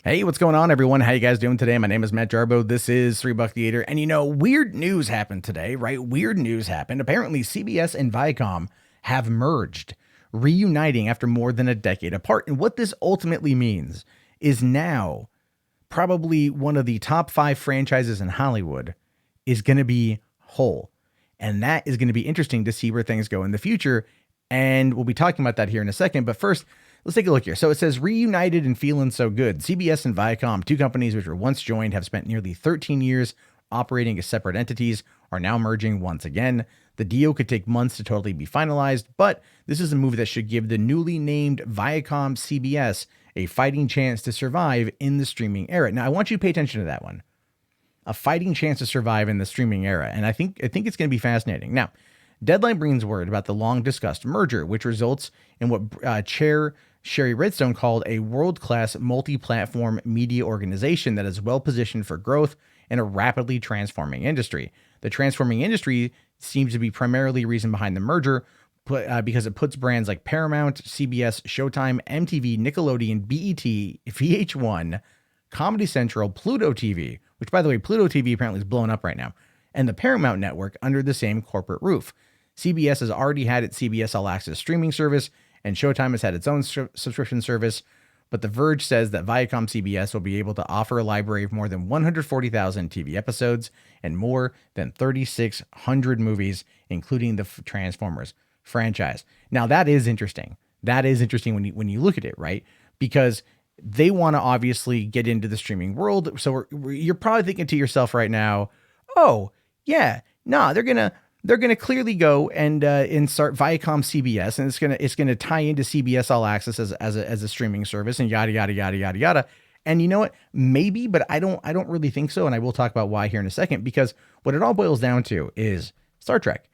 Hey, what's going on, everyone? How you guys doing today? My name is Matt Jarbo. This is $3 Theater. And weird news happened today, right? Weird news happened. Apparently, CBS and Viacom have merged, reuniting after more than a decade apart. And what this ultimately means is now probably one of the top 5 franchises in Hollywood is going to be whole. And that is going to be interesting to see where things go in the future. And we'll be talking about that here in a second. But first, let's take a look here. So it says reunited and feeling so good. CBS and Viacom, two companies which were once joined, have spent nearly 13 years operating as separate entities, are now merging once again. The deal could take months to totally be finalized, but this is a move that should give the newly named ViacomCBS a fighting chance to survive in the streaming era. Now, I want you to pay attention to that one. A fighting chance to survive in the streaming era. And I think it's going to be fascinating. Now, Deadline brings word about the long-discussed merger, which results in what Chair Sherry Redstone called a world-class multi-platform media organization that is well-positioned for growth in a rapidly transforming industry. The transforming industry seems to be primarily the reason behind the merger, because it puts brands like Paramount, CBS, Showtime, MTV, Nickelodeon, BET, VH1, Comedy Central, Pluto TV, which, by the way, Pluto TV apparently is blowing up right now, and the Paramount Network under the same corporate roof. CBS has already had its CBS All Access streaming service, and Showtime has had its own subscription service, but The Verge says that ViacomCBS will be able to offer a library of more than 140,000 TV episodes and more than 3,600 movies, including the Transformers franchise. Now, that is interesting. That is interesting when you look at it, right? Because they want to obviously get into the streaming world. So you're probably thinking to yourself right now, oh, yeah, nah, they're gonna clearly go and start ViacomCBS, and it's gonna tie into CBS All Access as a streaming service, and yada yada yada yada yada. And you know what? Maybe, but I don't really think so. And I will talk about why here in a second, because what it all boils down to is Star Trek.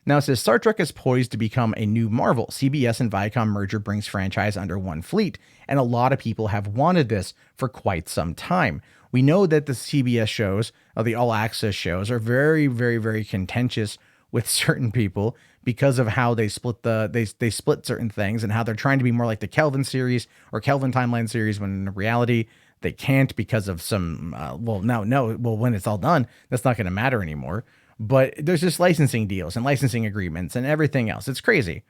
Now, it says Star Trek is poised to become a new Marvel. CBS and Viacom merger brings franchise under one fleet, and a lot of people have wanted this for quite some time. We know that the CBS shows, the All Access shows, are very, very, very contentious with certain people because of how they split they split certain things, and how they're trying to be more like the Kelvin series or Kelvin timeline series, when in reality they can't because of some when it's all done, that's not going to matter anymore. But there's just licensing deals and licensing agreements and everything else. It's crazy.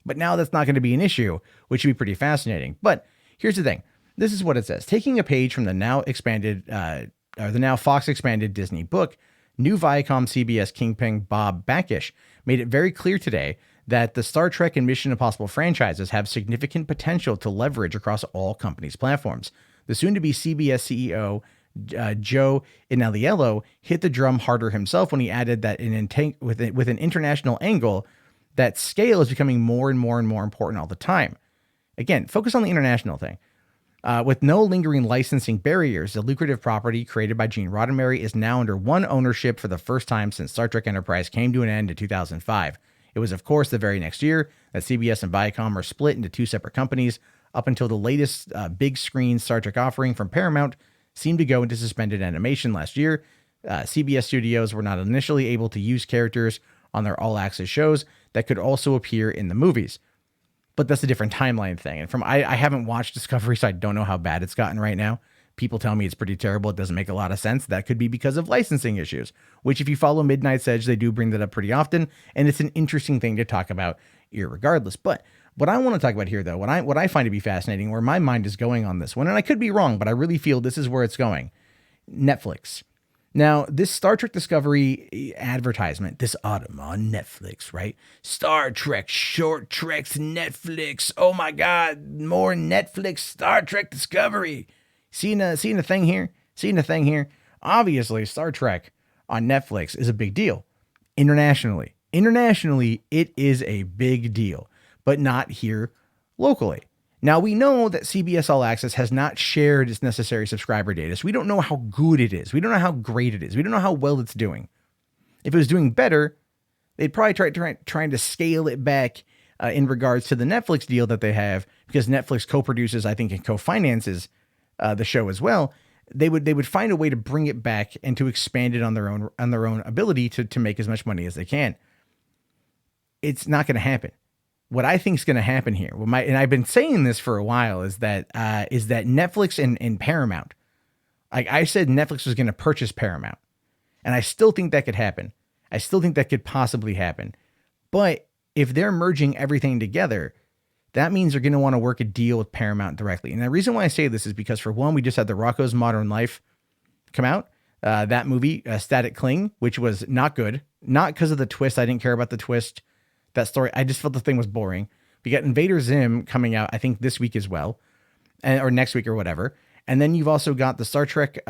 But now that's not going to be an issue, which should be pretty fascinating. But here's the thing. This is what it says. Taking a page from the now Fox expanded Disney book, new Viacom CBS kingpin Bob Bakish made it very clear today that the Star Trek and Mission Impossible franchises have significant potential to leverage across all companies' platforms. The soon-to-be CBS CEO, Joe Inaliello, hit the drum harder himself when he added that with an international angle, that scale is becoming more and more and more important all the time. Again, focus on the international thing. With no lingering licensing barriers, the lucrative property created by Gene Roddenberry is now under one ownership for the first time since Star Trek Enterprise came to an end in 2005. It was, of course, the very next year that CBS and Viacom were split into two separate companies, up until the latest big screen Star Trek offering from Paramount seemed to go into suspended animation last year. CBS Studios were not initially able to use characters on their All Access shows that could also appear in the movies. But that's a different timeline thing. And I haven't watched Discovery, so I don't know how bad it's gotten right now. People tell me it's pretty terrible. It doesn't make a lot of sense. That could be because of licensing issues, which if you follow Midnight's Edge, they do bring that up pretty often. And it's an interesting thing to talk about irregardless. But what I want to talk about here, though, what I find to be fascinating, where my mind is going on this one, and I could be wrong, but I really feel this is where it's going. Netflix. Now, this Star Trek Discovery advertisement this autumn on Netflix, right? Star Trek, short treks, Netflix. Oh my God, more Netflix, Star Trek Discovery. Seeing a thing here? Seeing a thing here? Obviously, Star Trek on Netflix is a big deal. Internationally, it is a big deal, but not here locally. Now, we know that CBS All Access has not shared its necessary subscriber data, so we don't know how good it is. We don't know how great it is. We don't know how well it's doing. If it was doing better, they'd probably trying to scale it back in regards to the Netflix deal that they have, because Netflix co-produces, I think, and co-finances the show as well. They would find a way to bring it back and to expand it on their own ability to make as much money as they can. It's not going to happen. what I think is going to happen here, and I've been saying this for a while, is that Netflix and Paramount, like I said, Netflix was going to purchase Paramount, and I still think that could happen. I still think that could possibly happen. But if they're merging everything together, that means they're going to want to work a deal with Paramount directly. And the reason why I say this is because, for one, we just had the Rocko's Modern Life come out. That movie, *Stateside*, which was not good. Not because of the twist. I didn't care about the twist. That story, I just felt the thing was boring. We got Invader Zim coming out, I think, this week as well, or next week or whatever. And then you've also got the Star Trek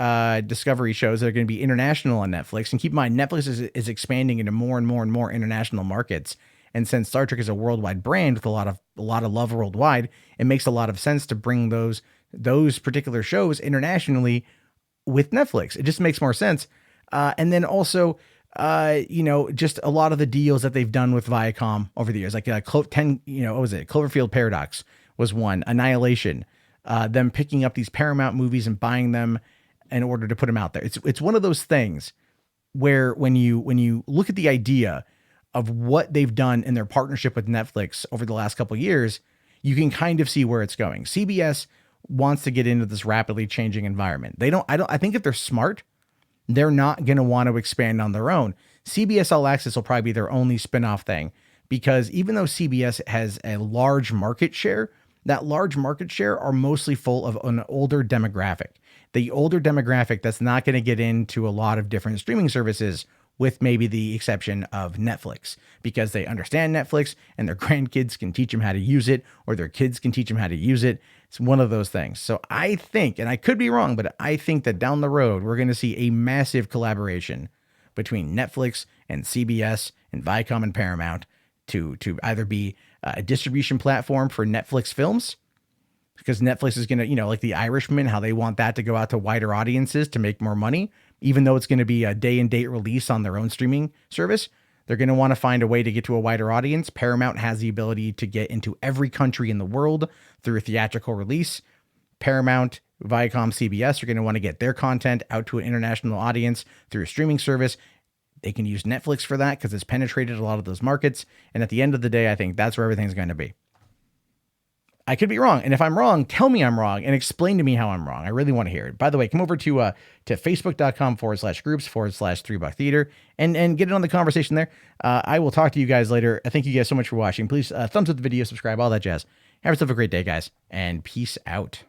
Discovery shows that are going to be international on Netflix. And keep in mind, Netflix is expanding into more and more and more international markets. And since Star Trek is a worldwide brand with a lot of love worldwide, it makes a lot of sense to bring those particular shows internationally with Netflix. It just makes more sense. And then also, just a lot of the deals that they've done with Viacom over the years, like Cloverfield Paradox was one, Annihilation, them picking up these Paramount movies and buying them in order to put them out there. It's one of those things where when you look at the idea of what they've done in their partnership with Netflix over the last couple of years, you can kind of see where it's going. CBS wants to get into this rapidly changing environment. I think if they're smart, they're not going to want to expand on their own. CBS All Access will probably be their only spinoff thing, because even though CBS has a large market share, that large market share are mostly full of an older demographic. The older demographic that's not going to get into a lot of different streaming services, with maybe the exception of Netflix, because they understand Netflix and their grandkids can teach them how to use it, or their kids can teach them how to use it. It's one of those things. So I think, and I could be wrong, but I think that down the road, we're going to see a massive collaboration between Netflix and CBS and Viacom and Paramount to either be a distribution platform for Netflix films, because Netflix is going to, like The Irishman, how they want that to go out to wider audiences to make more money, even though it's going to be a day and date release on their own streaming service. They're going to want to find a way to get to a wider audience. Paramount has the ability to get into every country in the world through a theatrical release. Paramount, Viacom, CBS are going to want to get their content out to an international audience through a streaming service. They can use Netflix for that because it's penetrated a lot of those markets. And at the end of the day, I think that's where everything's going to be. I could be wrong. And if I'm wrong, tell me I'm wrong and explain to me how I'm wrong. I really want to hear it. By the way, come over to facebook.com/groups/3buck theater and get in on the conversation there. I will talk to you guys later. Thank you guys so much for watching. Please thumbs up the video, subscribe, all that jazz. Have yourself a great day, guys, and peace out.